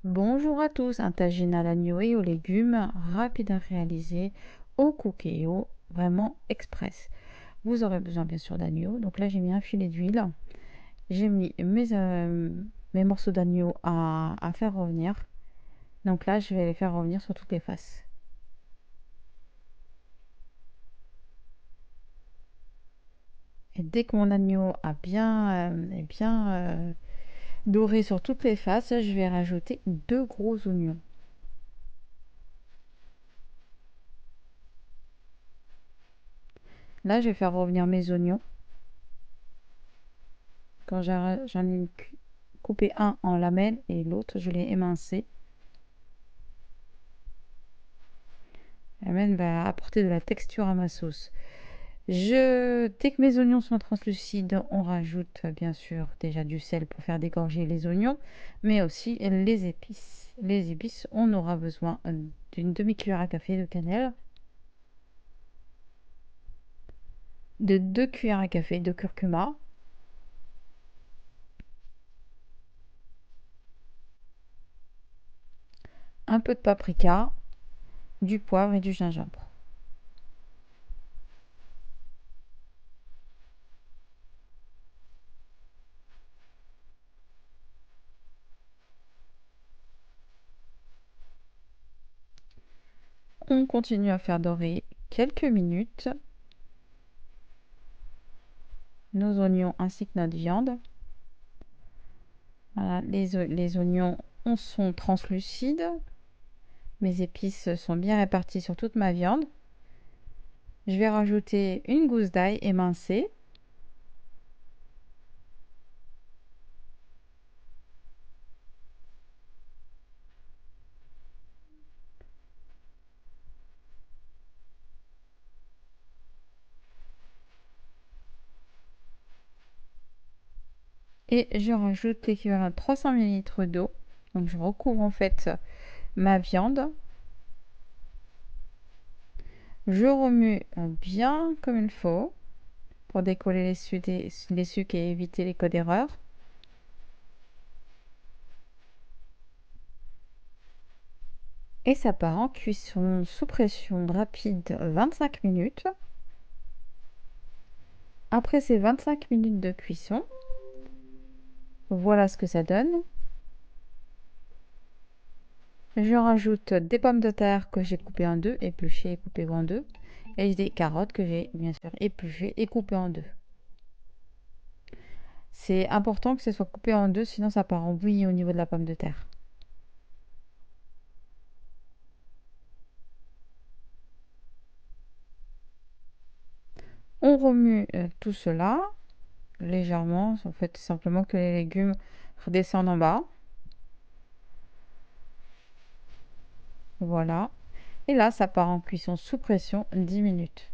Bonjour à tous, un tagine à l'agneau et aux légumes, rapide à réaliser, au cookéo, vraiment express. Vous aurez besoin bien sûr d'agneau, donc là j'ai mis un filet d'huile, j'ai mis mes morceaux d'agneau à faire revenir, donc là je vais les faire revenir sur toutes les faces. Et dès que mon agneau est bien doré sur toutes les faces, je vais rajouter 2 gros oignons. Là je vais faire revenir mes oignons. Quand j'en ai coupé un en lamelles et l'autre, je l'ai émincé. Lamelle va apporter de la texture à ma sauce. Dès que mes oignons sont translucides, on rajoute bien sûr déjà du sel pour faire dégorger les oignons, mais aussi les épices. Les épices, on aura besoin d'une demi-cuillère à café de cannelle, de 2 cuillères à café de curcuma, un peu de paprika, du poivre et du gingembre. On continue à faire dorer quelques minutes nos oignons ainsi que notre viande. Voilà, les oignons sont translucides. Mes épices sont bien réparties sur toute ma viande. Je vais rajouter une gousse d'ail émincée. Et je rajoute l'équivalent de 300 ml d'eau. Donc je recouvre en fait ma viande. Je remue bien comme il faut pour décoller les sucs et éviter les codes d'erreur. Et ça part en cuisson sous pression rapide 25 minutes. Après ces 25 minutes de cuisson, voilà ce que ça donne. Je rajoute des pommes de terre que j'ai coupées en deux, épluchées et coupées en deux, et des carottes que j'ai bien sûr épluchées et coupées en deux. C'est important que ce soit coupé en deux, sinon ça part en bouillie au niveau de la pomme de terre. On remue tout cela légèrement, en fait simplement que les légumes redescendent en bas. Voilà. Et là, ça part en cuisson sous pression 10 minutes.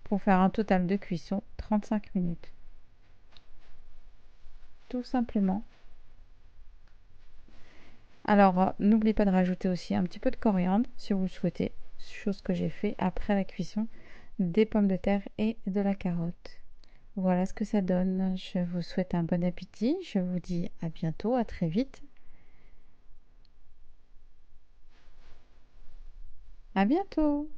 Pour faire un total de cuisson 35 minutes. Tout simplement. Alors, n'oubliez pas de rajouter aussi un petit peu de coriandre si vous le souhaitez, chose que j'ai fait après la cuisson des pommes de terre et de la carotte. Voilà ce que ça donne. Je vous souhaite un bon appétit. Je vous dis à bientôt, à très vite. À bientôt!